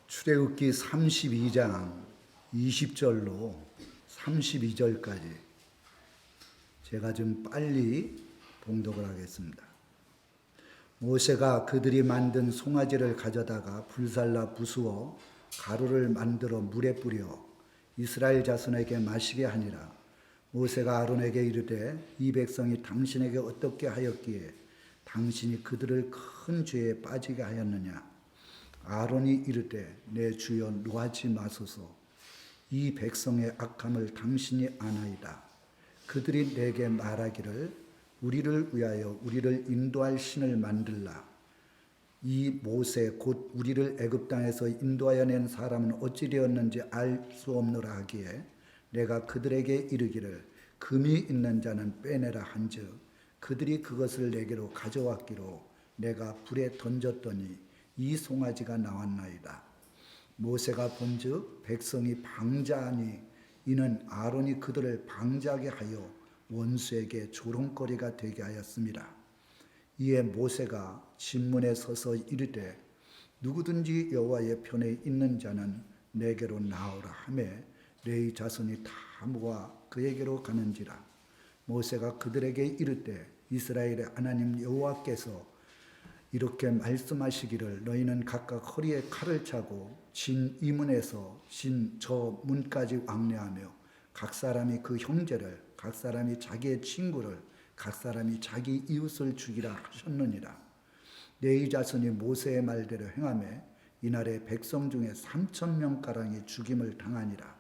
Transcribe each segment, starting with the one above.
출애굽기 32장 20절로 32절까지 제가 좀 빨리 봉독을 하겠습니다. 모세가 그들이 만든 송아지를 가져다가 불살라 부수어 가루를 만들어 물에 뿌려 이스라엘 자손에게 마시게 하니라. 모세가 아론에게 이르되 이 백성이 당신에게 어떻게 하였기에 당신이 그들을 큰 죄에 빠지게 하였느냐. 아론이 이르되 내 주여 노하지 마소서. 이 백성의 악함을 당신이 아나이다. 그들이 내게 말하기를 우리를 위하여 우리를 인도할 신을 만들라. 이 모세 곧 우리를 애굽 땅에서 인도하여 낸 사람은 어찌 되었는지 알 수 없노라 하기에 내가 그들에게 이르기를 금이 있는 자는 빼내라 한즉 그들이 그것을 내게로 가져왔기로 내가 불에 던졌더니 이 송아지가 나왔나이다. 모세가 본즉 백성이 방자하니 이는 아론이 그들을 방자하게 하여 원수에게 조롱거리가 되게 하였습니다. 이에 모세가 진문에 서서 이르되 누구든지 여호와의 편에 있는 자는 내게로 나오라 하매 레위 자손이 다 모아 그에게로 가는지라. 모세가 그들에게 이르되 이스라엘의 하나님 여호와께서 이렇게 말씀하시기를 너희는 각각 허리에 칼을 차고 진 이문에서 진 저 문까지 왕래하며 각 사람이 그 형제를 각 사람이 자기의 친구를 각 사람이 자기 이웃을 죽이라 하셨느니라. 레위 자손이 모세의 말대로 행하매 이날에 백성 중에 3,000명가량이 죽임을 당하니라.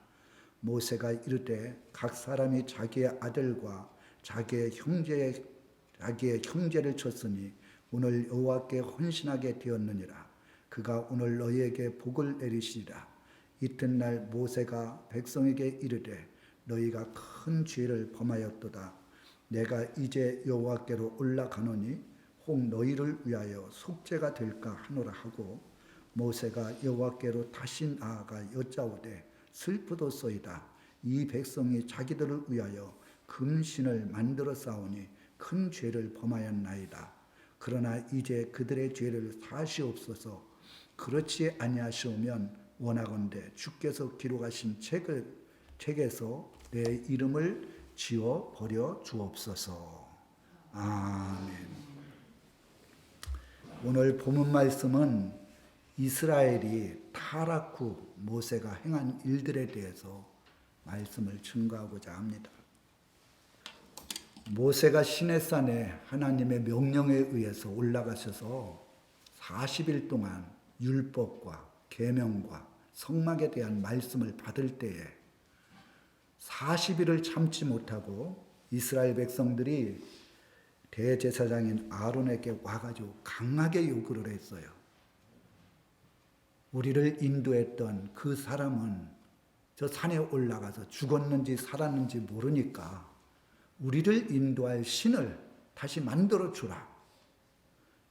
모세가 이르되 각 사람이 자기의 아들과 자기의 형제를 쳤으니 오늘 여호와께 헌신하게 되었느니라. 그가 오늘 너희에게 복을 내리시리라. 이튿날 모세가 백성에게 이르되 너희가 큰 죄를 범하였도다. 내가 이제 여호와께로 올라가노니 혹 너희를 위하여 속죄가 될까 하노라 하고 모세가 여호와께로 다시 나아가 여짜오되 슬프도소이다. 이 백성이 자기들을 위하여 금신을 만들어 싸우니 큰 죄를 범하였나이다. 그러나 이제 그들의 죄를 사시옵소서. 그렇지 아니하시오면 원하건대 주께서 기록하신 책에서 내 이름을 지워 버려 주옵소서. 아멘. 오늘 본문 말씀은 이스라엘이 타락 후 모세가 행한 일들에 대해서 말씀을 증거하고자 합니다. 모세가 시내산에 하나님의 명령에 의해서 올라가셔서 40일 동안 율법과 계명과 성막에 대한 말씀을 받을 때에 40일을 참지 못하고 이스라엘 백성들이 대제사장인 아론에게 와가지고 강하게 요구를 했어요. 우리를 인도했던 그 사람은 저 산에 올라가서 죽었는지 살았는지 모르니까 우리를 인도할 신을 다시 만들어 주라.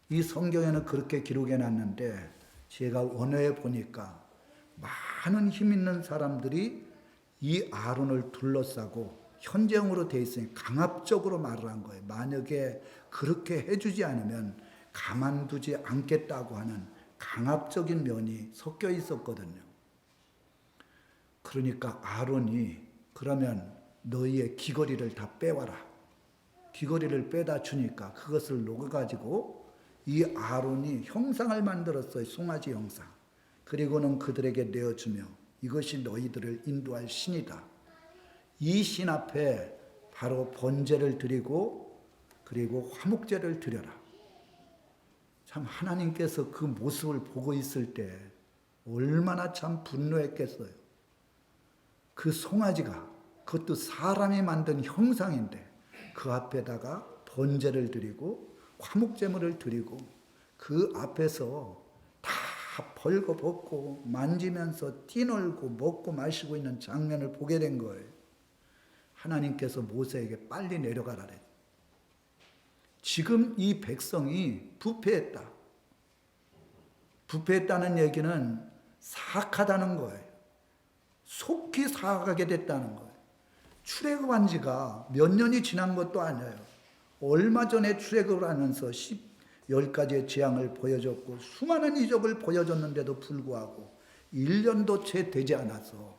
이 성경에는 그렇게 기록해 놨는데 제가 원어에 보니까 많은 힘 있는 사람들이 이 아론을 둘러싸고 현재형으로 되어 있으니 강압적으로 말을 한 거예요. 만약에 그렇게 해주지 않으면 가만두지 않겠다고 하는 강압적인 면이 섞여 있었거든요. 그러니까 아론이 그러면 너희의 귀걸이를 다 빼와라. 귀걸이를 빼다 주니까 그것을 녹여가지고 이 아론이 형상을 만들었어요. 송아지 형상. 그리고는 그들에게 내어주며 이것이 너희들을 인도할 신이다. 이 신 앞에 바로 번제를 드리고 그리고 화목제를 드려라. 참 하나님께서 그 모습을 보고 있을 때 얼마나 참 분노했겠어요. 그 송아지가 그것도 사람이 만든 형상인데 그 앞에다가 번제를 드리고 화목제물을 드리고 그 앞에서 다 벌거벗고 만지면서 뛰놀고 먹고 마시고 있는 장면을 보게 된 거예요. 하나님께서 모세에게 빨리 내려가라 그랬어요. 지금 이 백성이 부패했다. 부패했다는 얘기는 사악하다는 거예요. 속히 사악하게 됐다는 거예요. 출애굽한 지가 몇 년이 지난 것도 아니에요. 얼마 전에 출애굽을 하면서 10가지의 재앙을 보여줬고 수많은 이적을 보여줬는데도 불구하고 1년도 채 되지 않아서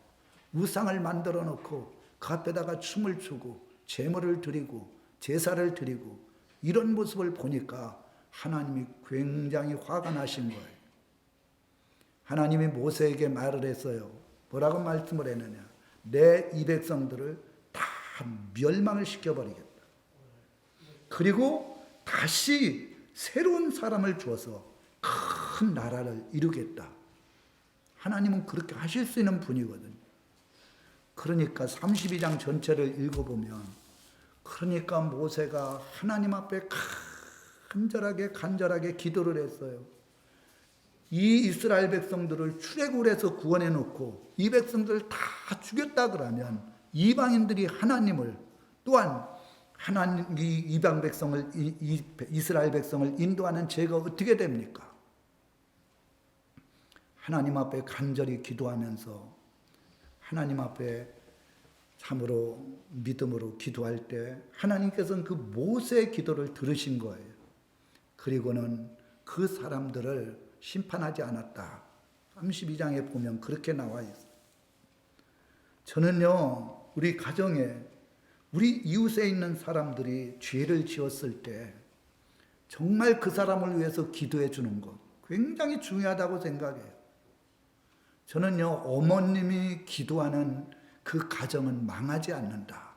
우상을 만들어 놓고 그 앞에다가 춤을 추고 제물을 드리고 제사를 드리고 이런 모습을 보니까 하나님이 굉장히 화가 나신 거예요. 하나님이 모세에게 말을 했어요. 뭐라고 말씀을 했느냐? 내 이 백성들을 다 멸망을 시켜버리겠다. 그리고 다시 새로운 사람을 주어서 큰 나라를 이루겠다. 하나님은 그렇게 하실 수 있는 분이거든요. 그러니까 32장 전체를 읽어보면 그러니까 모세가 하나님 앞에 간절하게 기도를 했어요. 이 이스라엘 백성들을 출애굽에서 구원해 놓고 이 백성들을 다 죽였다 그러면 이방인들이 하나님을 또한 하나님 이 이방 백성을 이스라엘 백성을 인도하는 죄가 어떻게 됩니까? 하나님 앞에 간절히 기도하면서 하나님 앞에 참으로 믿음으로 기도할 때 하나님께서는 그 모세의 기도를 들으신 거예요. 그리고는 그 사람들을 심판하지 않았다. 32장에 보면 그렇게 나와 있어요. 저는요, 우리 가정에 우리 이웃에 있는 사람들이 죄를 지었을 때 정말 그 사람을 위해서 기도해 주는 것 굉장히 중요하다고 생각해요. 저는요, 어머님이 기도하는 그 가정은 망하지 않는다.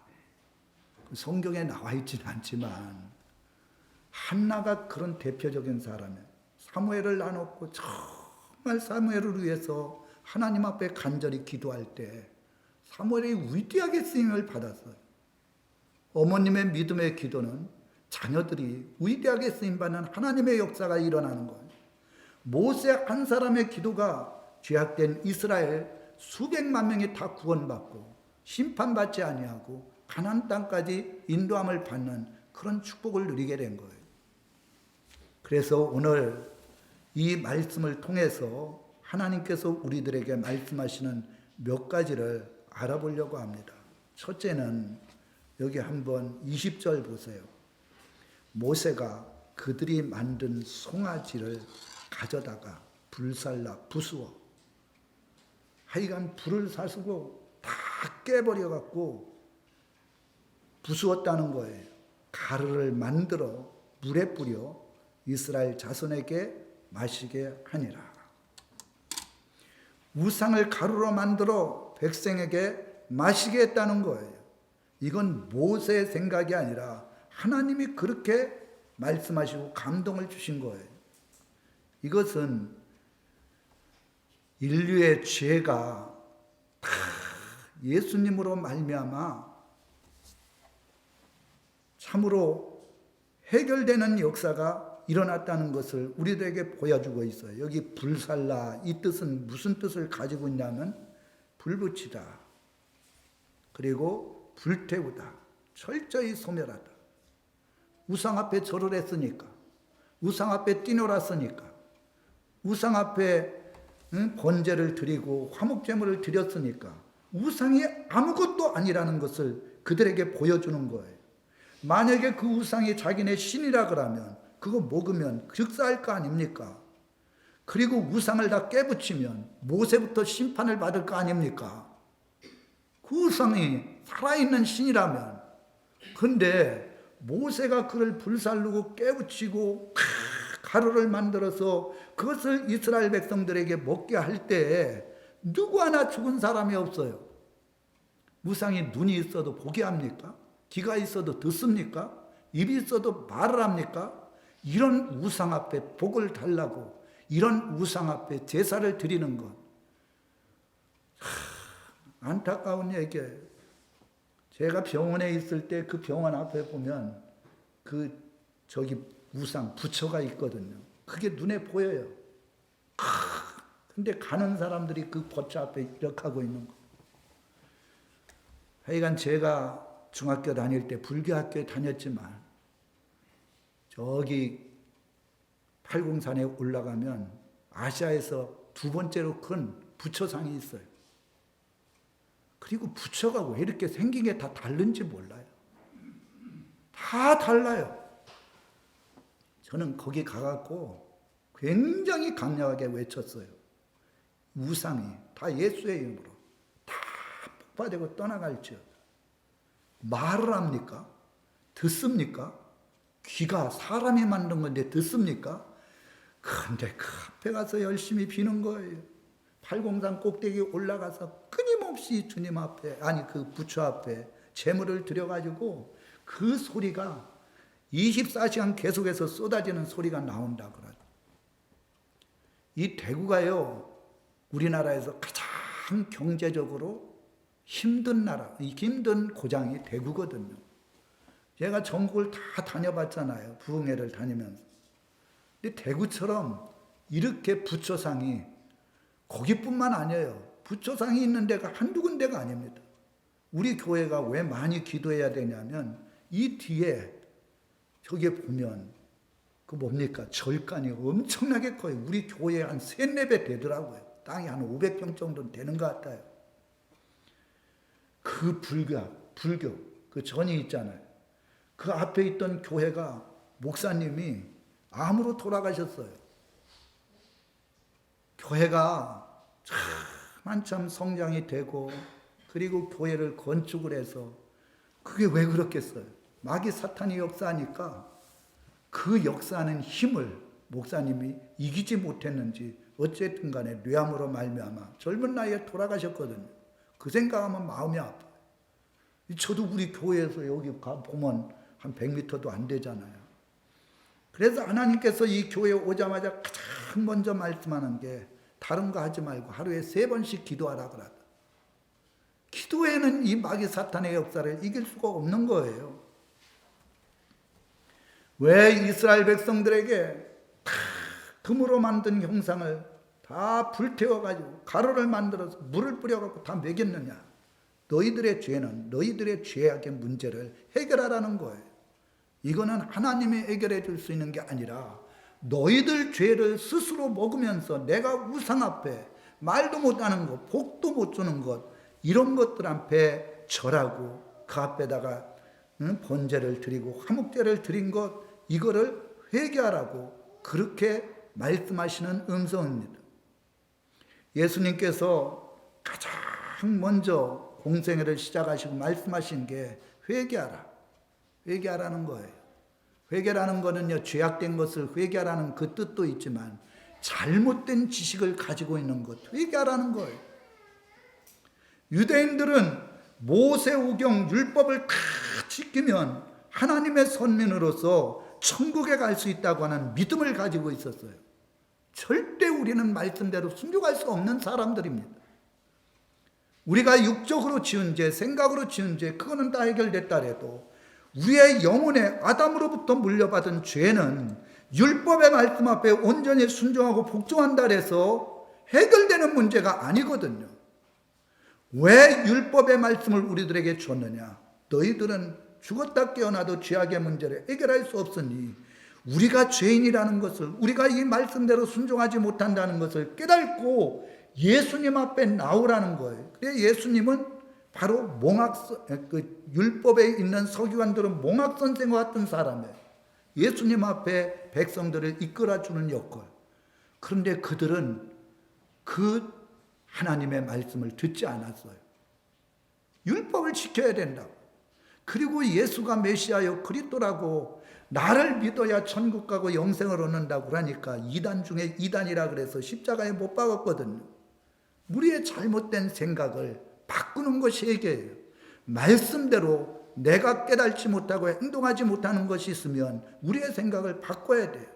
성경에 나와 있지는 않지만 한나가 그런 대표적인 사람이에요. 사무엘을 나눴고 정말 사무엘을 위해서 하나님 앞에 간절히 기도할 때 사무엘이 위대하게 쓰임을 받았어요. 어머님의 믿음의 기도는 자녀들이 위대하게 쓰임받는 하나님의 역사가 일어나는 거예요. 모세 한 사람의 기도가 죄악된 이스라엘 수백만 명이 다 구원받고 심판받지 아니하고 가나안 땅까지 인도함을 받는 그런 축복을 누리게 된 거예요. 그래서 오늘 이 말씀을 통해서 하나님께서 우리들에게 말씀하시는 몇 가지를 알아보려고 합니다. 첫째는 여기 한번 20절 보세요. 모세가 그들이 만든 송아지를 가져다가 불살라 부수어 하여간 불을 사수고 다 깨버려갖고 부수었다는 거예요. 가루를 만들어 물에 뿌려 이스라엘 자손에게 마시게 하니라. 우상을 가루로 만들어 백성에게 마시게 했다는 거예요. 이건 모세의 생각이 아니라 하나님이 그렇게 말씀하시고 감동을 주신 거예요. 이것은 인류의 죄가 다 예수님으로 말미암아 참으로 해결되는 역사가 일어났다는 것을 우리들에게 보여주고 있어요. 여기 불살라 이 뜻은 무슨 뜻을 가지고 있냐면 불붙이다. 그리고 불태우다. 철저히 소멸하다. 우상 앞에 절을 했으니까. 우상 앞에 뛰놀았으니까. 우상 앞에 번제를 드리고 화목제물을 드렸으니까 우상이 아무것도 아니라는 것을 그들에게 보여주는 거예요. 만약에 그 우상이 자기네 신이라 그러면 그거 먹으면 즉사할 거 아닙니까? 그리고 우상을 다 깨부치면 모세부터 심판을 받을 거 아닙니까? 그 우상이 살아있는 신이라면. 근데 모세가 그를 불살르고 깨부치고 가루를 만들어서 그것을 이스라엘 백성들에게 먹게 할 때 누구 하나 죽은 사람이 없어요. 우상이 눈이 있어도 보게 합니까? 귀가 있어도 듣습니까? 입이 있어도 말을 합니까? 이런 우상 앞에 복을 달라고 이런 우상 앞에 제사를 드리는 것. 안타까운 얘기예요. 제가 병원에 있을 때 그 병원 앞에 보면 저기 우상 부처가 있거든요. 그게 눈에 보여요. 근데 가는 사람들이 그 부처 앞에 이렇게 하고 있는 거. 하여간 제가 중학교 다닐 때 불교학교에 다녔지만 저기 팔공산에 올라가면 아시아에서 두 번째로 큰 부처상이 있어요. 그리고 부처가 왜 이렇게 생긴 게 다 다른지 몰라요. 다 달라요. 저는 거기 가갖고 굉장히 강력하게 외쳤어요. 우상이 다 예수의 이름으로 다 폭파되고 떠나갈지어다. 말을 합니까? 듣습니까? 귀가 사람이 만든 건데 듣습니까? 그런데 그 앞에 가서 열심히 비는 거예요. 팔공산 꼭대기 올라가서 끊임없이 주님 앞에, 아니 그 부처 앞에 제물을 드려가지고 그 소리가 24시간 계속해서 쏟아지는 소리가 나온다 그러죠. 이 대구가요, 우리나라에서 가장 경제적으로 힘든 나라, 힘든 고장이 대구거든요. 제가 전국을 다 다녀봤잖아요. 부흥회를 다니면서. 근데 대구처럼 이렇게 부처상이 거기뿐만 아니에요. 부처상이 있는 데가 한두 군데가 아닙니다. 우리 교회가 왜 많이 기도해야 되냐면 이 뒤에 저기에 보면 그 뭡니까? 절간이 엄청나게 커요. 우리 교회에 한 3, 4배 되더라고요. 땅이 한 500평 정도는 되는 것 같아요. 그 불교, 그 전이 있잖아요. 그 앞에 있던 교회가 목사님이 암으로 돌아가셨어요. 교회가 한참 성장이 되고 그리고 교회를 건축을 해서 그게 왜 그렇겠어요? 마귀 사탄이 역사하니까 그 역사하는 힘을 목사님이 이기지 못했는지 어쨌든 간에 뇌암으로 말미암아 젊은 나이에 돌아가셨거든요. 그 생각하면 마음이 아파요. 저도 우리 교회에서 여기 보면 한 100m도 안 되잖아요. 그래서 하나님께서 이 교회에 오자마자 가장 먼저 말씀하는 게 다른 거 하지 말고 하루에 3번씩 기도하라 그러다. 기도에는 이 마귀 사탄의 역사를 이길 수가 없는 거예요. 왜 이스라엘 백성들에게 다 금으로 만든 형상을 다 불태워가지고 가루를 만들어서 물을 뿌려갖고 다 먹였느냐? 너희들의 죄는 너희들의 죄악의 문제를 해결하라는 거예요. 이거는 하나님이 해결해 줄 수 있는 게 아니라 너희들 죄를 스스로 먹으면서 내가 우상 앞에 말도 못하는 것, 복도 못 주는 것, 이런 것들 앞에 절하고 그 앞에다가 번제를 드리고 화목제를 드린 것, 이거를 회개하라고 그렇게 말씀하시는 음성입니다. 예수님께서 가장 먼저 공생애를 시작하시고 말씀하신 게 회개하라. 회개하라는 거예요. 회개라는 거는요, 죄악된 것을 회개하라는 그 뜻도 있지만 잘못된 지식을 가지고 있는 것, 회개하라는 거예요. 유대인들은 모세오경 율법을 다 지키면 하나님의 선민으로서 천국에 갈 수 있다고 하는 믿음을 가지고 있었어요. 절대 우리는 말씀대로 순종할 수 없는 사람들입니다. 우리가 육적으로 지은 죄, 생각으로 지은 죄, 그거는 다 해결됐다 해도 우리의 영혼에 아담으로부터 물려받은 죄는 율법의 말씀 앞에 온전히 순종하고 복종한다 해서 해결되는 문제가 아니거든요. 왜 율법의 말씀을 우리들에게 줬느냐? 너희들은 죽었다 깨어나도 죄악의 문제를 해결할 수 없으니 우리가 죄인이라는 것을, 우리가 이 말씀대로 순종하지 못한다는 것을 깨닫고 예수님 앞에 나오라는 거예요. 그래서 예수님은 바로 율법에 있는 서기관들은 몽학 선생과 같은 사람이에요. 예수님 앞에 백성들을 이끌어주는 역할. 그런데 그들은 그 하나님의 말씀을 듣지 않았어요. 율법을 지켜야 된다고. 그리고 예수가 메시아요 그리스도라고 나를 믿어야 천국 가고 영생을 얻는다고 그러니까 이단 중에 이단이라 그래서 십자가에 못 박았거든요. 우리의 잘못된 생각을 바꾸는 것이 회개예요. 말씀대로 내가 깨달지 못하고 행동하지 못하는 것이 있으면 우리의 생각을 바꿔야 돼요.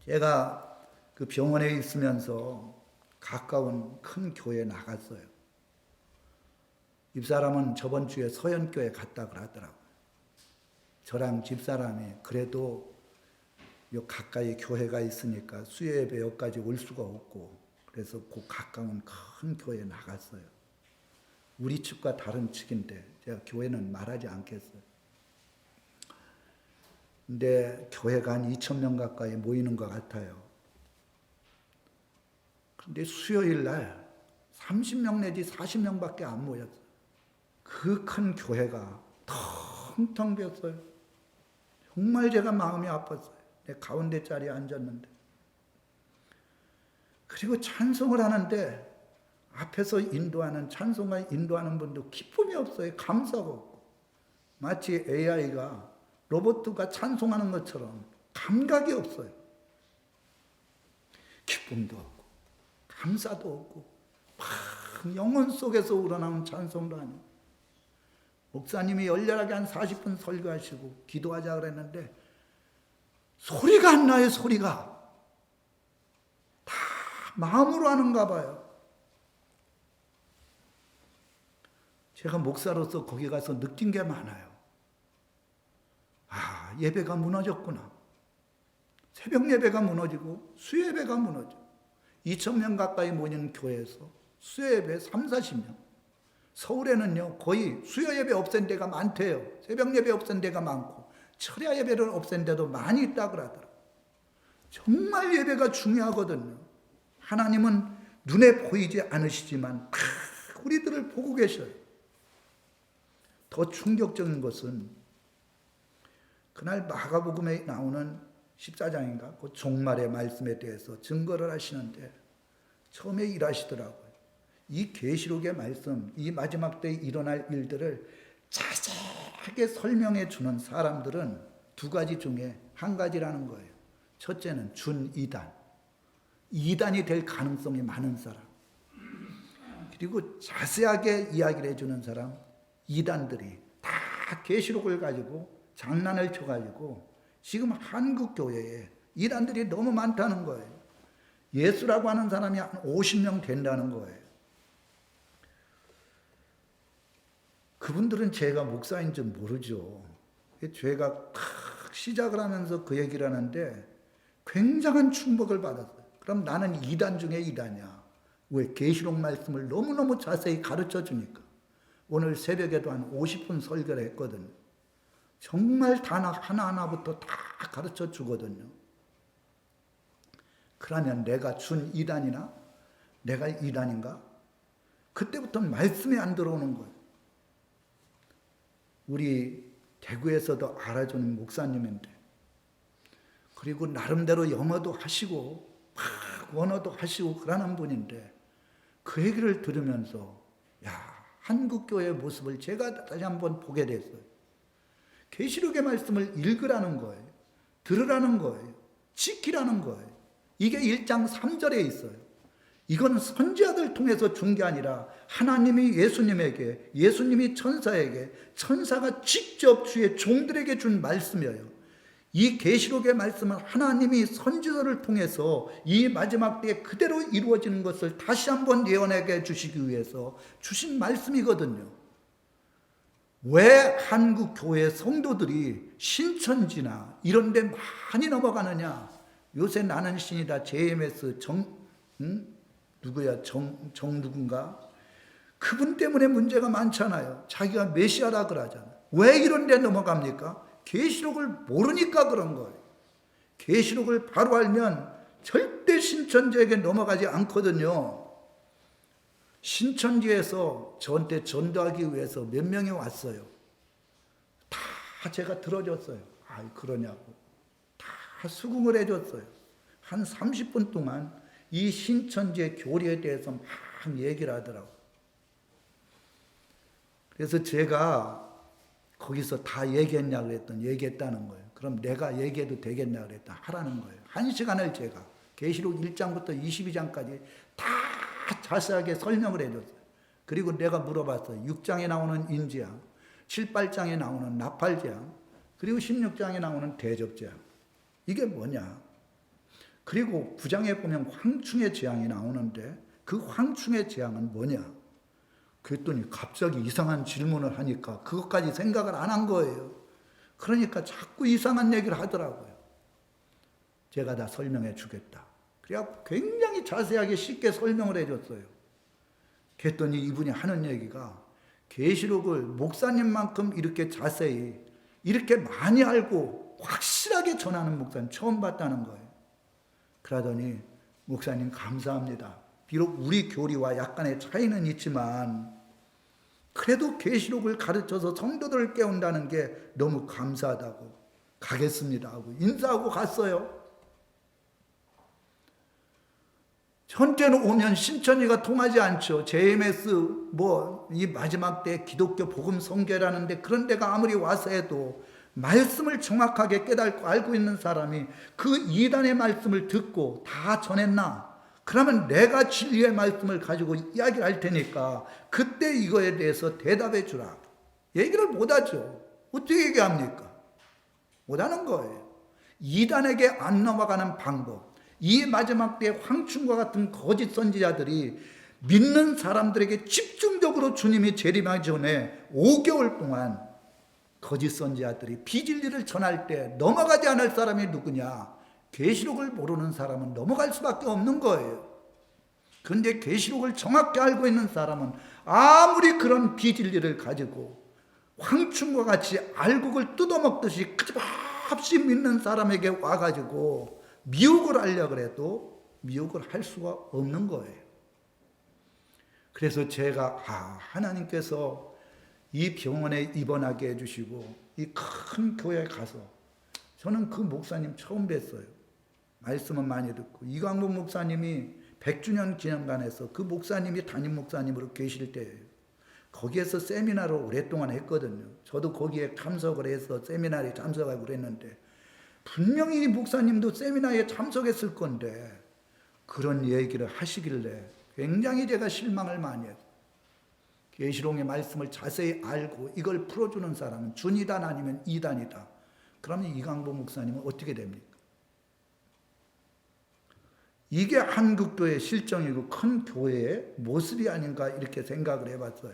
제가 그 병원에 있으면서 가까운 큰 교회에 나갔어요. 집사람은 저번 주에 서현교회 갔다 그러더라고요. 저랑 집사람이 그래도 요 가까이 교회가 있으니까 수요예배 여기까지 올 수가 없고 그래서 그 가까운 큰 교회에 나갔어요. 우리 측과 다른 측인데 제가 교회는 말하지 않겠어요. 근데 교회가 한 2,000명 가까이 모이는 것 같아요. 근데 수요일 날 30명 내지 40명밖에 안 모였어요. 그 큰 교회가 텅텅 비었어요. 정말 제가 마음이 아팠어요. 내 가운데 자리에 앉았는데. 그리고 찬송을 하는데 앞에서 인도하는 찬송가 인도하는 분도 기쁨이 없어요. 감사가 없고. 마치 AI가 로봇가 찬송하는 것처럼 감각이 없어요. 기쁨도 없고 감사도 없고 막 영혼 속에서 우러나온 찬송도 아니고. 목사님이 열렬하게 한 40분 설교하시고 기도하자 그랬는데 소리가 안 나요. 소리가 다 마음으로 하는가 봐요. 제가 목사로서 거기 가서 느낀 게 많아요. 아, 예배가 무너졌구나. 새벽 예배가 무너지고 수요 예배가 무너져. 2,000명 가까이 모인 교회에서 수요 예배 3, 40명. 서울에는요 거의 수요 예배 없앤 데가 많대요. 새벽 예배 없앤 데가 많고 철야 예배를 없앤 데도 많이 있다고 그러더라고요. 정말 예배가 중요하거든요. 하나님은 눈에 보이지 않으시지만 다 우리들을 보고 계셔요. 더 충격적인 것은 그날 마가복음에 나오는 14장인가 그 종말의 말씀에 대해서 증거를 하시는데 처음에 일하시더라고요. 이 계시록의 말씀, 이 마지막 때에 일어날 일들을 자세하게 설명해 주는 사람들은 두 가지 중에 한 가지라는 거예요. 첫째는 준이단, 이단이 될 가능성이 많은 사람. 그리고 자세하게 이야기를 해주는 사람, 이단들이 다 계시록을 가지고 장난을 쳐가지고 지금 한국 교회에 이단들이 너무 많다는 거예요. 예수라고 하는 사람이 한 50명 된다는 거예요. 그분들은 제가 목사인 줄 모르죠. 제가 탁 시작을 하면서 그 얘기를 하는데 굉장한 충격을 받았어요. 그럼 나는 이단 중에 이단이야. 왜? 계시록 말씀을 너무너무 자세히 가르쳐 주니까. 오늘 새벽에도 한 50분 설교를 했거든요. 정말 단어 하나하나부터 다 가르쳐 주거든요. 그러면 내가 준 이단이나 내가 이단인가? 그때부터 말씀이 안 들어오는 거예요. 우리 대구에서도 알아주는 목사님인데 그리고 나름대로 영어도 하시고 막 원어도 하시고 그러는 분인데 그 얘기를 들으면서 야, 한국교회의 모습을 제가 다시 한번 보게 됐어요. 계시록의 말씀을 읽으라는 거예요. 들으라는 거예요. 지키라는 거예요. 이게 1장 3절에 있어요. 이건 선지자들 통해서 준 게 아니라 하나님이 예수님에게, 예수님이 천사에게, 천사가 직접 주의 종들에게 준 말씀이에요. 이 계시록의 말씀은 하나님이 선지자를 통해서 이 마지막 때에 그대로 이루어지는 것을 다시 한번 예언하게 주시기 위해서 주신 말씀이거든요. 왜 한국 교회 성도들이 신천지나 이런 데 많이 넘어가느냐? 요새 나는 신이다 JMS 누구야? 정 누군가? 그분 때문에 문제가 많잖아요. 자기가 메시아라 그러잖아요. 왜 이런 데 넘어갑니까? 계시록을 모르니까 그런 거예요. 계시록을 바로 알면 절대 신천지에게 넘어가지 않거든요. 신천지에서 저한테 전도하기 위해서 몇 명이 왔어요. 다 제가 들어줬어요. 아이 그러냐고. 다 수긍을 해줬어요. 한 30분 동안 이 신천지의 교리에 대해서 막 얘기를 하더라고요. 그래서 제가 거기서 다 얘기했냐고 그랬더니 얘기했다는 거예요. 그럼 내가 얘기해도 되겠냐고 그랬더니 하라는 거예요. 1시간을 제가 계시록 1장부터 22장까지 다 자세하게 설명을 해줬어요. 그리고 내가 물어봤어요. 6장에 나오는 인지양, 7, 8장에 나오는 나팔재앙, 그리고 16장에 나오는 대접재앙. 이게 뭐냐? 그리고 9장에 보면 황충의 재앙이 나오는데 그 황충의 재앙은 뭐냐? 그랬더니 갑자기 이상한 질문을 하니까 그것까지 생각을 안 한 거예요. 그러니까 자꾸 이상한 얘기를 하더라고요. 제가 다 설명해 주겠다. 그래서 굉장히 자세하게 쉽게 설명을 해줬어요. 그랬더니 이분이 하는 얘기가 계시록을 목사님만큼 이렇게 자세히 이렇게 많이 알고 확실하게 전하는 목사님 처음 봤다는 거예요. 그러더니 목사님 감사합니다. 비록 우리 교리와 약간의 차이는 있지만 그래도 계시록을 가르쳐서 성도들을 깨운다는 게 너무 감사하다고 가겠습니다 하고 인사하고 갔어요. 현재는 오면 신천지가 통하지 않죠. JMS 이 마지막 때 기독교 복음 성계라는데 그런 데가 아무리 와서 해도 말씀을 정확하게 깨닫고 알고 있는 사람이 그 이단의 말씀을 듣고 다 전했나? 그러면 내가 진리의 말씀을 가지고 이야기를 할 테니까 그때 이거에 대해서 대답해 주라. 얘기를 못하죠. 어떻게 얘기합니까? 못하는 거예요. 이단에게 안 넘어가는 방법. 이 마지막 때에 황충과 같은 거짓 선지자들이 믿는 사람들에게 집중적으로 주님이 재림하기 전에 5개월 동안 거짓 선지자들이 비진리를 전할 때 넘어가지 않을 사람이 누구냐? 계시록을 모르는 사람은 넘어갈 수밖에 없는 거예요. 그런데 계시록을 정확히 알고 있는 사람은 아무리 그런 비진리를 가지고 황충과 같이 알곡을 뜯어먹듯이 끊임없이 믿는 사람에게 와가지고 미혹을 하려고 해도 미혹을 할 수가 없는 거예요. 그래서 제가 하나님께서 이 병원에 입원하게 해주시고 이 큰 교회에 가서 저는 그 목사님 처음 뵀어요. 말씀은 많이 듣고 이광복 목사님이 100주년 기념관에서 그 목사님이 담임 목사님으로 계실 때예요. 거기에서 세미나를 오랫동안 했거든요. 저도 거기에 참석을 해서 세미나에 참석하고 그랬는데 분명히 이 목사님도 세미나에 참석했을 건데 그런 얘기를 하시길래 굉장히 제가 실망을 많이 했어요. 계시록의 말씀을 자세히 알고 이걸 풀어주는 사람은 준이단 아니면 이단이다. 그러면 이광보 목사님은 어떻게 됩니까? 이게 한국교회의 실정이고 큰 교회의 모습이 아닌가 이렇게 생각을 해봤어요.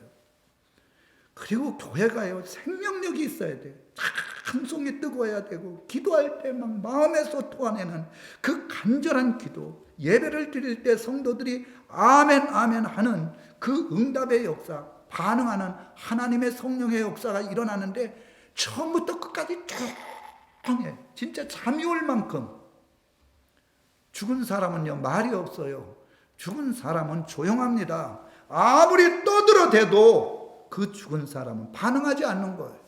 그리고 교회가요 생명력이 있어야 돼요. 찬송이 뜨거워야 되고 기도할 때 막 마음에서 토해내는 그 간절한 기도, 예배를 드릴 때 성도들이 아멘 아멘 하는 그 응답의 역사, 반응하는 하나님의 성령의 역사가 일어나는데 처음부터 끝까지 조용해. 진짜 잠이 올 만큼. 죽은 사람은요 말이 없어요. 죽은 사람은 조용합니다. 아무리 떠들어대도 그 죽은 사람은 반응하지 않는 거예요.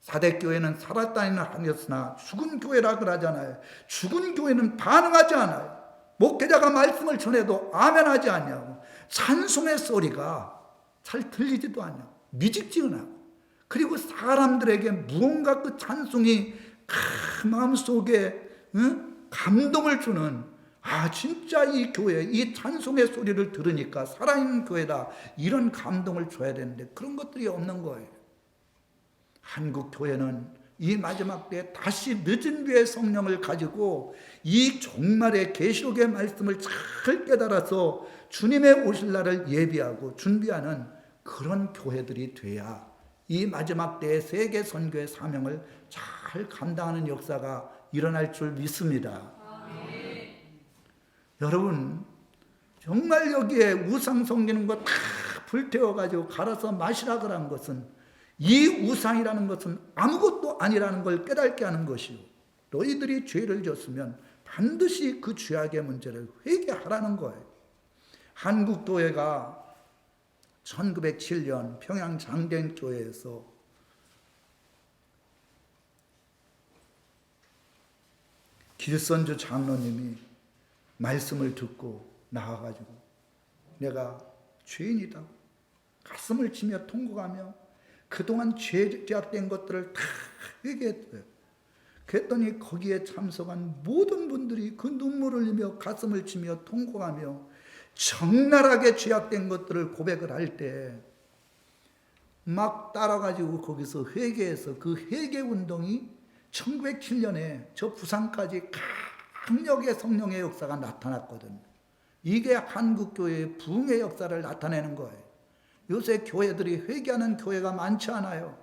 사대교회는 살았다니는 하였으나 죽은 교회라 그러잖아요. 죽은 교회는 반응하지 않아요. 목회자가 말씀을 전해도 아멘하지 않냐고. 찬송의 소리가 잘 들리지도 않냐고. 미직지근하고. 그리고 사람들에게 무언가 그 찬송이 마음속에 감동을 주는 진짜 이 교회 이 찬송의 소리를 들으니까 살아있는 교회다 이런 감동을 줘야 되는데 그런 것들이 없는 거예요. 한국 교회는 이 마지막 때에 다시 늦은 뒤에 성령을 가지고 이 종말의 계시록의 말씀을 잘 깨달아서 주님의 오실 날을 예비하고 준비하는 그런 교회들이 돼야 이 마지막 때의 세계 선교의 사명을 잘 감당하는 역사가 일어날 줄 믿습니다. 여러분 정말 여기에 우상 섬기는 거 다 불태워가지고 갈아서 마시라 그런 것은 이 우상이라는 것은 아무것도 아니라는 걸 깨닫게 하는 것이요. 너희들이 죄를 졌으면 반드시 그 죄악의 문제를 회개하라는 거예요. 한국교회가 1907년 평양 장대교회에서 길선주 장로님이 말씀을 듣고 나와가지고 내가 죄인이다 가슴을 치며 통곡하며 그동안 죄악된 것들을 다 회개했어요. 그랬더니 거기에 참석한 모든 분들이 그 눈물을 흘리며 가슴을 치며 통곡하며 적나라하게 죄악된 것들을 고백을 할 때 막 따라가지고 거기서 회개해서 그 회개운동이 1907년에 저 부산까지 강력의 성령의 역사가 나타났거든요. 이게 한국교회의 부흥의 역사를 나타내는 거예요. 요새 교회들이 회개하는 교회가 많지 않아요.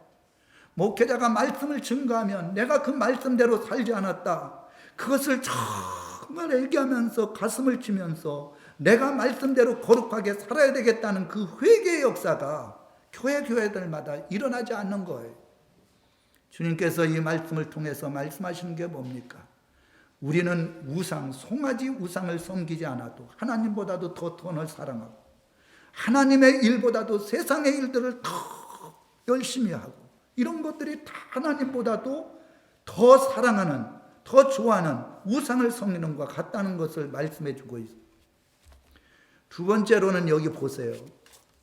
목회자가 말씀을 증거하면 내가 그 말씀대로 살지 않았다. 그것을 정말 얘기하면서 가슴을 치면서 내가 말씀대로 거룩하게 살아야 되겠다는 그 회개의 역사가 교회들마다 일어나지 않는 거예요. 주님께서 이 말씀을 통해서 말씀하시는 게 뭡니까? 우리는 우상, 송아지 우상을 섬기지 않아도 하나님보다도 더 돈을 사랑하고 하나님의 일보다도 세상의 일들을 더 열심히 하고 이런 것들이 다 하나님보다도 더 사랑하는, 더 좋아하는 우상을 섬기는 것과 같다는 것을 말씀해 주고 있습니다. 두 번째로는 여기 보세요.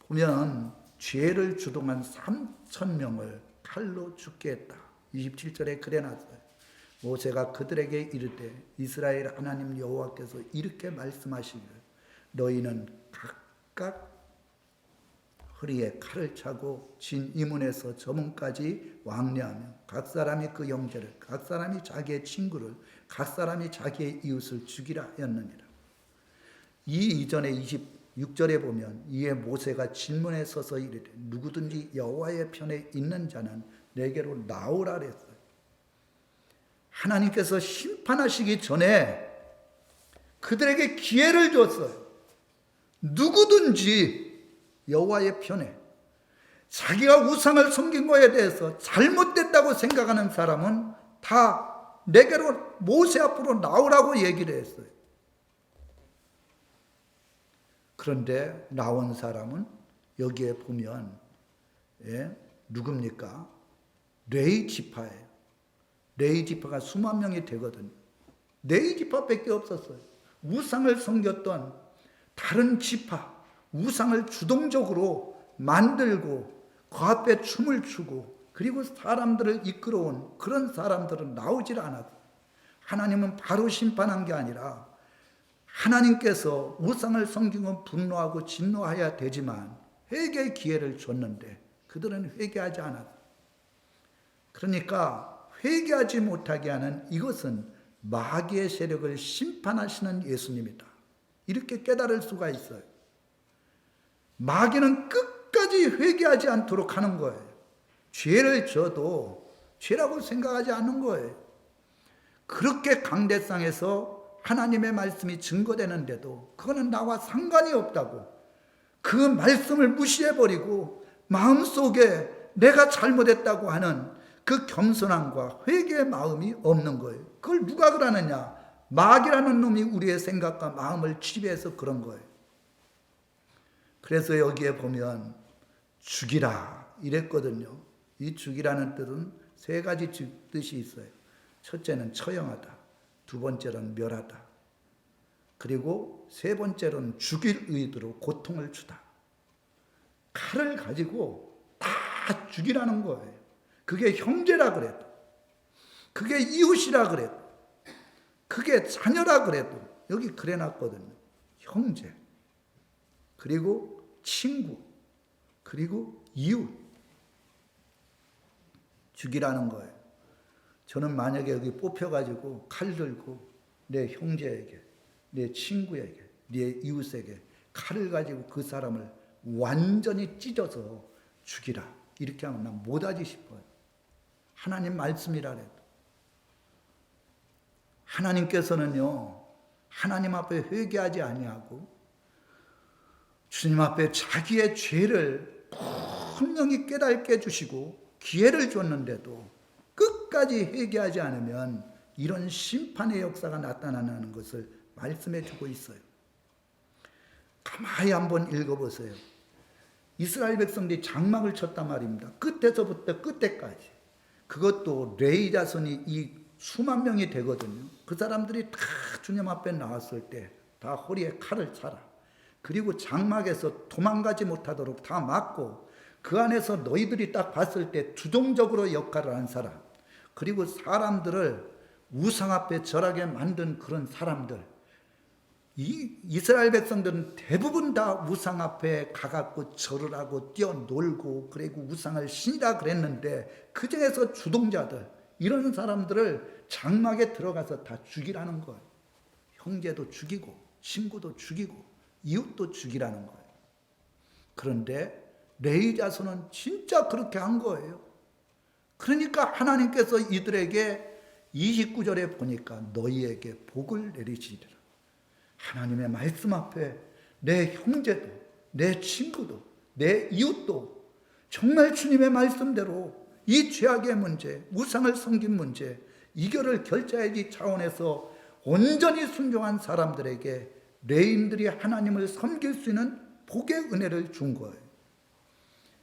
보면 죄를 주동한 3,000명을 칼로 죽게 했다. 27절에 그래놨어요. 모세가 그들에게 이르되 이스라엘 하나님 여호와께서 이렇게 말씀하시기를 너희는 각각 허리에 칼을 차고 진 이문에서 저문까지 왕래하며 각 사람이 그 형제를 각 사람이 자기의 친구를 각 사람이 자기의 이웃을 죽이라 하였느니라. 이 이전에 26절에 보면 이에 모세가 진문에 서서 이르되 누구든지 여호와의 편에 있는 자는 내게로 나오라 그랬어요. 하나님께서 심판하시기 전에 그들에게 기회를 줬어요. 누구든지 여호와의 편에, 자기가 우상을 섬긴 거에 대해서 잘못됐다고 생각하는 사람은 다 내게로 모세 앞으로 나오라고 얘기를 했어요. 그런데 나온 사람은 여기에 보면 누굽니까? 레위 지파예요. 레위 지파가 수만 명이 되거든요. 레위 지파밖에 없었어요. 우상을 섬겼던 다른 지파, 우상을 주동적으로 만들고 그 앞에 춤을 추고 그리고 사람들을 이끌어온 그런 사람들은 나오질 않았어요. 하나님은 바로 심판한 게 아니라 하나님께서 우상을 섬긴 건 분노하고 진노해야 되지만 회개의 기회를 줬는데 그들은 회개하지 않았어요. 그러니까 회개하지 못하게 하는 이것은 마귀의 세력을 심판하시는 예수님이다. 이렇게 깨달을 수가 있어요. 마귀는 끝까지 회개하지 않도록 하는 거예요. 죄를 져도 죄라고 생각하지 않는 거예요. 그렇게 강대상에서 하나님의 말씀이 증거되는데도 그거는 나와 상관이 없다고 그 말씀을 무시해버리고 마음속에 내가 잘못했다고 하는 그 겸손함과 회개의 마음이 없는 거예요. 그걸 누가 그러느냐? 마귀라는 놈이 우리의 생각과 마음을 지배해서 그런 거예요. 그래서 여기에 보면 죽이라 이랬거든요. 이 죽이라는 뜻은 세 가지 뜻이 있어요. 첫째는 처형하다, 두 번째는 멸하다, 그리고 세 번째로는 죽일 의도로 고통을 주다. 칼을 가지고 다 죽이라는 거예요. 그게 형제라 그래도, 그게 이웃이라 그래도, 그게 자녀라 그래도 여기 그래놨거든요. 형제, 그리고 친구, 그리고 이웃 죽이라는 거예요. 저는 만약에 여기 뽑혀가지고 칼 들고 내 형제에게, 내 친구에게, 내 이웃에게 칼을 가지고 그 사람을 완전히 찢어서 죽이라 이렇게 하면 난 못하지 싶어요. 하나님 말씀이라 해도. 하나님께서는요, 하나님 앞에 회개하지 아니하고 주님 앞에 자기의 죄를 분명히 깨닫게 해주시고 기회를 줬는데도 끝까지 회개하지 않으면 이런 심판의 역사가 나타나는 것을 말씀해 주고 있어요. 가만히 한번 읽어보세요. 이스라엘 백성들이 장막을 쳤단 말입니다. 끝에서부터 끝에까지. 그것도 레위 자손이 이 수만 명이 되거든요. 그 사람들이 다 주님 앞에 나왔을 때 다 허리에 칼을 차라. 그리고 장막에서 도망가지 못하도록 다 막고 그 안에서 너희들이 딱 봤을 때 주동적으로 역할을 한 사람, 그리고 사람들을 우상 앞에 절하게 만든 그런 사람들, 이 이스라엘 백성들은 대부분 다 우상 앞에 가갖고 절을 하고 뛰어놀고 그리고 우상을 신이라 그랬는데 그 중에서 주동자들, 이런 사람들을 장막에 들어가서 다 죽이라는 거예요. 형제도 죽이고 친구도 죽이고 이웃도 죽이라는 거예요. 그런데 레위 자손은 진짜 그렇게 한 거예요. 그러니까 하나님께서 이들에게 29절에 보니까 너희에게 복을 내리시리라. 하나님의 말씀 앞에 내 형제도, 내 친구도, 내 이웃도 정말 주님의 말씀대로 이 죄악의 문제, 우상을 섬긴 문제, 이거를 결자해지 차원에서 온전히 순종한 사람들에게 레인들이 하나님을 섬길 수 있는 복의 은혜를 준 거예요.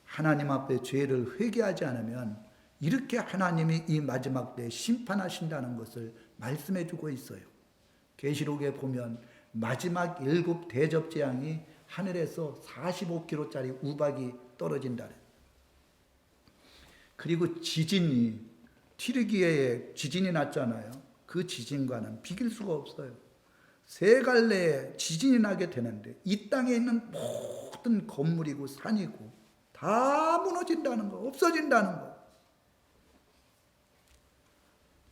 하나님 앞에 죄를 회개하지 않으면 이렇게 하나님이 이 마지막 때에 심판하신다는 것을 말씀해 주고 있어요. 계시록에 보면 마지막 7 대접 재앙이 하늘에서 45kg짜리 우박이 떨어진다. 그리고 지진이, 튀르기예에 지진이 났잖아요. 그 지진과는 비길 수가 없어요. 3갈래에 지진이 나게 되는데 이 땅에 있는 모든 건물이고 산이고 다 무너진다는 거, 없어진다는 거.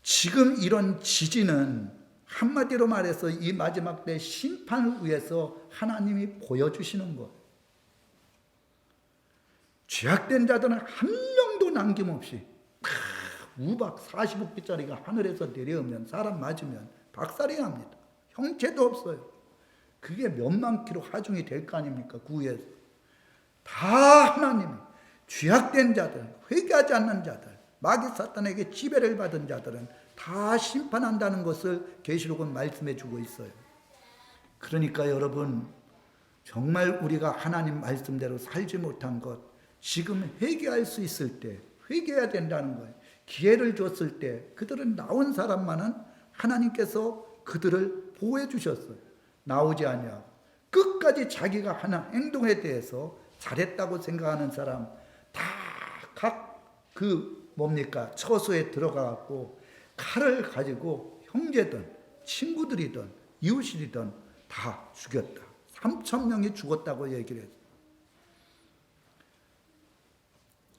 지금 이런 지진은 한마디로 말해서 이 마지막 때 심판을 위해서 하나님이 보여주시는 것. 죄악된 자들은 한 명도 남김없이 우박 45개짜리가 하늘에서 내려오면 사람 맞으면 박살이 납니다. 형체도 없어요. 그게 몇만 킬로 하중이 될 거 아닙니까? 그 위에서. 다 하나님이 죄악된 자들, 회개하지 않는 자들, 마귀 사탄에게 지배를 받은 자들은 다 심판한다는 것을 계시록은 말씀해 주고 있어요. 그러니까 여러분, 정말 우리가 하나님 말씀대로 살지 못한 것, 지금 회개할 수 있을 때 회개해야 된다는 거예요. 기회를 줬을 때 그들은 나온 사람만은 하나님께서 그들을 보호해 주셨어요. 나오지 아니하고 끝까지 자기가 하는 행동에 대해서 잘했다고 생각하는 사람 다 각 처소에 들어가고 칼을 가지고 형제든 친구들이든 이웃이든 다 죽였다. 3,000명이 죽었다고 얘기를 했어요.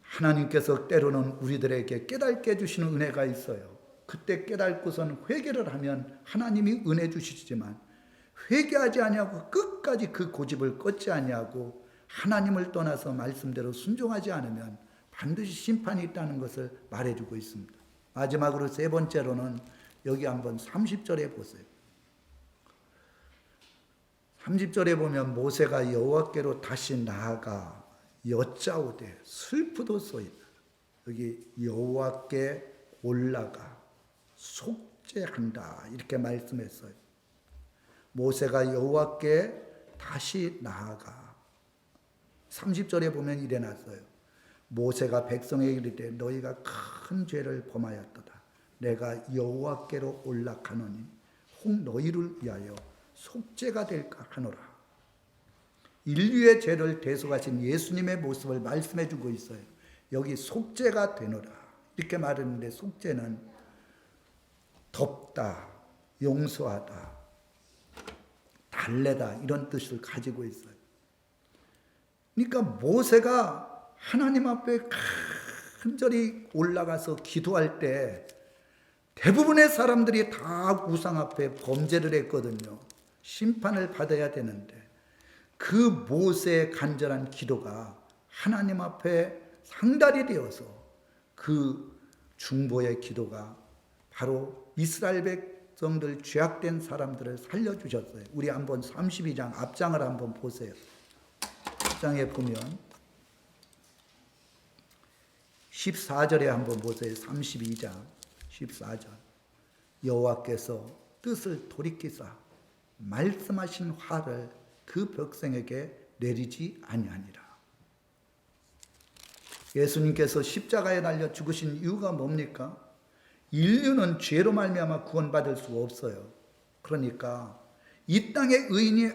하나님께서 때로는 우리들에게 깨닫게 해주시는 은혜가 있어요. 그때 깨닫고선 회개를 하면 하나님이 은혜 주시지만 회개하지 아니하고 끝까지 그 고집을 꺾지 아니하고 하나님을 떠나서 말씀대로 순종하지 않으면 반드시 심판이 있다는 것을 말해주고 있습니다. 마지막으로 3번째로는 여기 한번 30절에 보세요. 30절에 보면 모세가 여호와께로 다시 나아가 여짜오되 슬프도소이다. 여기 여호와께 올라가 속죄한다 이렇게 말씀했어요. 모세가 여호와께 다시 나아가. 30절에 보면 이래 놨어요. 모세가 백성에게 이르되 너희가 큰 죄를 범하였도다. 내가 여호와께로 올라가노니 혹 너희를 위하여 속죄가 될까 하노라. 인류의 죄를 대속하신 예수님의 모습을 말씀해 주고 있어요. 여기 속죄가 되노라 이렇게 말했는데 속죄는 덮다, 용서하다, 달래다 이런 뜻을 가지고 있어요. 그러니까 모세가 하나님 앞에 간절히 올라가서 기도할 때 대부분의 사람들이 다 우상 앞에 범죄를 했거든요. 심판을 받아야 되는데 그 모세의 간절한 기도가 하나님 앞에 상달이 되어서 그 중보의 기도가 바로 이스라엘 백성들 죄악된 사람들을 살려주셨어요. 우리 한번 32장 앞장을 한번 보세요. 앞장에 보면 14절에 한번 보세요. 32장 14절 여호와께서 뜻을 돌이키사 말씀하신 화를 그 백성에게 내리지 아니하니라. 예수님께서 십자가에 달려 죽으신 이유가 뭡니까? 인류는 죄로 말미암아 구원받을 수가 없어요. 그러니까 이 땅에 의인이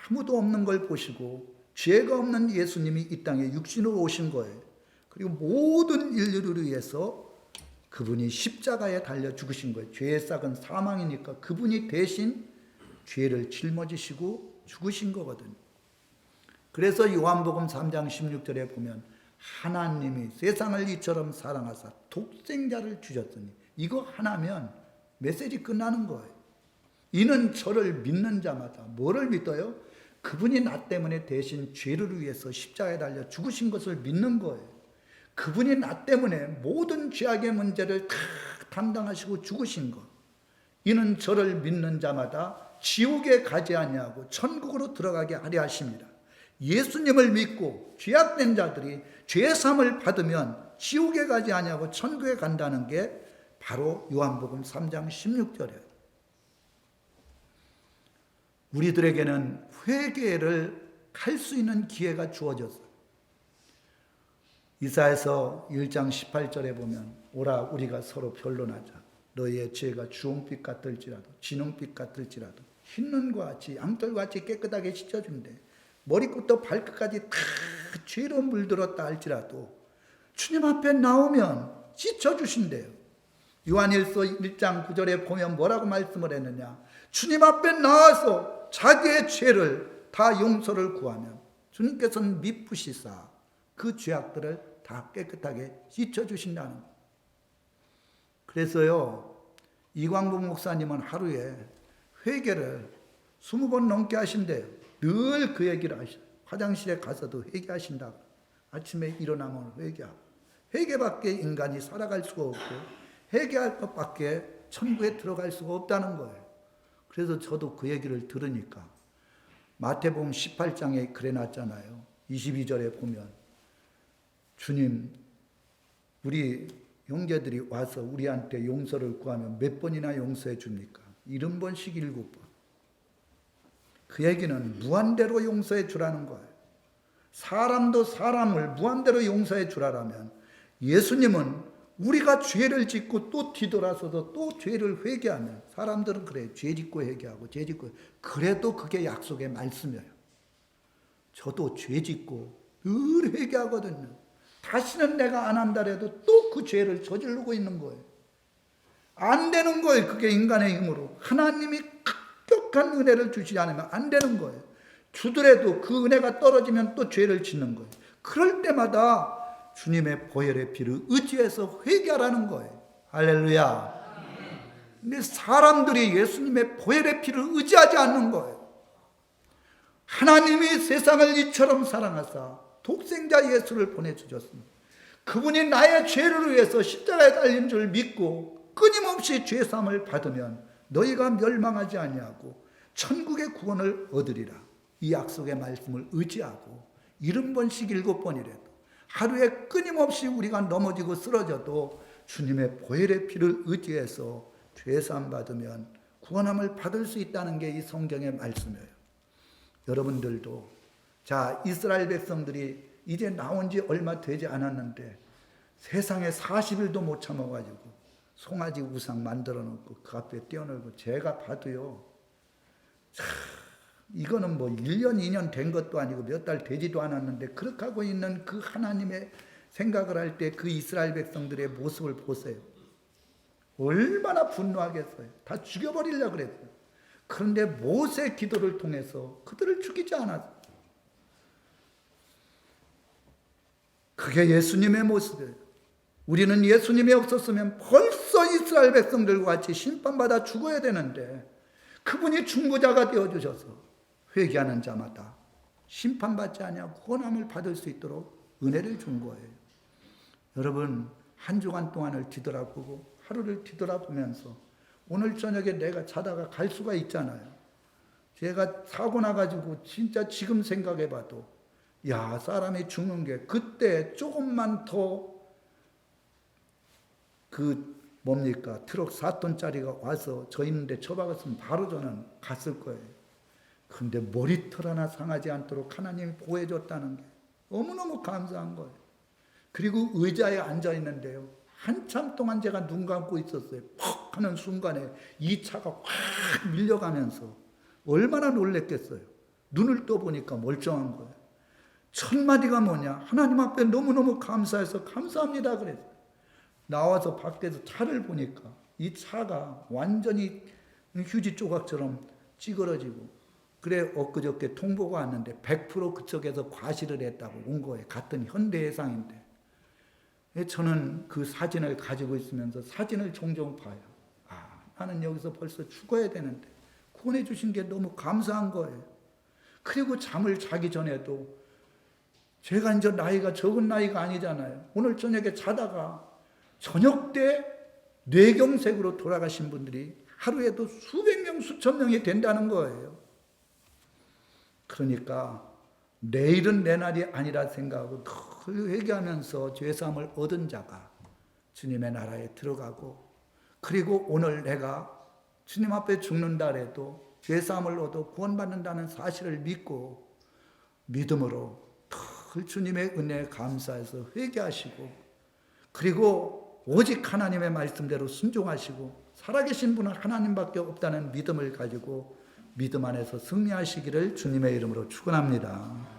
아무도 없는 걸 보시고 죄가 없는 예수님이 이 땅에 육신으로 오신 거예요. 그리고 모든 인류를 위해서 그분이 십자가에 달려 죽으신 거예요. 죄의 싹은 사망이니까 그분이 대신 죄를 짊어지시고 죽으신 거거든요. 그래서 요한복음 3장 16절에 보면 하나님이 세상을 이처럼 사랑하사 독생자를 주셨으니 이거 하나면 메시지 끝나는 거예요. 이는 저를 믿는 자마다 뭐를 믿어요? 그분이 나 때문에 대신 죄를 위해서 십자가에 달려 죽으신 것을 믿는 거예요. 그분이 나 때문에 모든 죄악의 문제를 다 담당하시고 죽으신 것. 이는 저를 믿는 자마다 지옥에 가지 아니하고 천국으로 들어가게 하려 하십니다. 예수님을 믿고 죄악된 자들이 죄사함을 받으면 지옥에 가지 아니하고 천국에 간다는 게 바로 요한복음 3장 16절이에요. 우리들에게는 회개를 할 수 있는 기회가 주어졌어요. 이사야서 1장 18절에 보면 오라 우리가 서로 변론하자. 너희의 죄가 주홍빛 같을지라도 진홍빛 같을지라도 흰눈과 같이 양털과 같이 깨끗하게 씻어준대. 머리부터 발끝까지 다 죄로 물들었다 할지라도 주님 앞에 나오면 씻어주신대요. 요한일서 1장 9절에 보면 뭐라고 말씀을 했느냐. 주님 앞에 나와서 자기의 죄를 다 용서를 구하면 주님께서는 미쁘시사 그 죄악들을 다 깨끗하게 씻어주신다는 거예요. 그래서요, 이광복 목사님은 하루에 회개를 20번 넘게 하신대요. 늘 그 얘기를 하셔요. 화장실에 가서도 회개하신다고. 아침에 일어나면 회개하고. 회개밖에 인간이 살아갈 수가 없고 회개할 것밖에 천국에 들어갈 수가 없다는 거예요. 그래서 저도 그 얘기를 들으니까 마태복음 18장에 그래 놨잖아요. 22절에 보면 주님, 우리 형제들이 와서 우리한테 용서를 구하면 몇 번이나 용서해 줍니까? 70번씩 7번. 그 얘기는 무한대로 용서해 주라는 거예요. 사람도 사람을 무한대로 용서해 주라라면 예수님은 우리가 죄를 짓고 또 뒤돌아서서 또 죄를 회개하면 사람들은 그래, 죄 짓고 회개하고 죄 짓고, 그래도 그게 약속의 말씀이에요. 저도 죄 짓고 늘 회개하거든요. 다시는 내가 안 한다 해도 또 그 죄를 저지르고 있는 거예요. 안 되는 거예요. 그게 인간의 힘으로. 하나님이 급격한 은혜를 주시지 않으면 안 되는 거예요. 주더라도 그 은혜가 떨어지면 또 죄를 짓는 거예요. 그럴 때마다 주님의 보혈의 피를 의지해서 회개하라는 거예요. 할렐루야. 근데 사람들이 예수님의 보혈의 피를 의지하지 않는 거예요. 하나님이 세상을 이처럼 사랑하사 독생자 예수를 보내주셨습니다. 그분이 나의 죄를 위해서 십자가에 달린 줄 믿고 끊임없이 죄사함을 받으면 너희가 멸망하지 아니하고 천국의 구원을 얻으리라. 이 약속의 말씀을 의지하고 70번씩 7번이라도 하루에 끊임없이 우리가 넘어지고 쓰러져도 주님의 보혈의 피를 의지해서 죄사함 받으면 구원함을 받을 수 있다는 게 이 성경의 말씀이에요. 여러분들도 자, 이스라엘 백성들이 이제 나온 지 얼마 되지 않았는데 세상에 40일도 못 참아가지고 송아지 우상 만들어 놓고 그 앞에 떼어놓고 제가 봐도요, 이거는 뭐 1년 2년 된 것도 아니고 몇 달 되지도 않았는데 그렇게 하고 있는 그 하나님의 생각을 할 때 그 이스라엘 백성들의 모습을 보세요. 얼마나 분노하겠어요. 다 죽여버리려고 그랬어요. 그런데 모세 기도를 통해서 그들을 죽이지 않았어요. 그게 예수님의 모습이에요. 우리는 예수님이 없었으면 벌써 이스라엘 백성들과 같이 심판받아 죽어야 되는데 그분이 중보자가 되어주셔서 회개하는 자마다 심판받지 아니하고 구원함을 받을 수 있도록 은혜를 준 거예요. 여러분, 한 주간 동안을 뒤돌아보고 하루를 뒤돌아보면서 오늘 저녁에 내가 자다가 갈 수가 있잖아요. 제가 사고 나가지고 진짜 지금 생각해봐도 야, 사람이 죽는 게 그때 조금만 더 트럭 4톤짜리가 와서 저 있는데 처박았으면 바로 저는 갔을 거예요. 근데 머리털 하나 상하지 않도록 하나님이 보호해줬다는 게 너무너무 감사한 거예요. 그리고 의자에 앉아 있는데요, 한참 동안 제가 눈 감고 있었어요. 퍽 하는 순간에 이 차가 확 밀려가면서 얼마나 놀랬겠어요. 눈을 떠보니까 멀쩡한 거예요. 첫 마디가 뭐냐? 하나님 앞에 너무너무 감사해서 감사합니다 그랬어요. 나와서 밖에서 차를 보니까 이 차가 완전히 휴지 조각처럼 찌그러지고, 그래 엊그저께 통보가 왔는데 100% 그쪽에서 과실을 했다고 온 거예요. 같은 현대해상인데. 저는 그 사진을 가지고 있으면서 사진을 종종 봐요. 아, 나는 여기서 벌써 죽어야 되는데 구원해 주신 게 너무 감사한 거예요. 그리고 잠을 자기 전에도 제가 이제 나이가 적은 나이가 아니잖아요. 오늘 저녁에 자다가 저녁 때 뇌경색으로 돌아가신 분들이 하루에도 수백 명, 수천 명이 된다는 거예요. 그러니까 내일은 내 날이 아니라 생각하고 늘 회개하면서 죄사함을 얻은 자가 주님의 나라에 들어가고, 그리고 오늘 내가 주님 앞에 죽는다 해도 죄사함을 얻어 구원받는다는 사실을 믿고 믿음으로 늘 주님의 은혜에 감사해서 회개하시고, 그리고 오직 하나님의 말씀대로 순종하시고 살아계신 분은 하나님밖에 없다는 믿음을 가지고 믿음 안에서 승리하시기를 주님의 이름으로 축원합니다.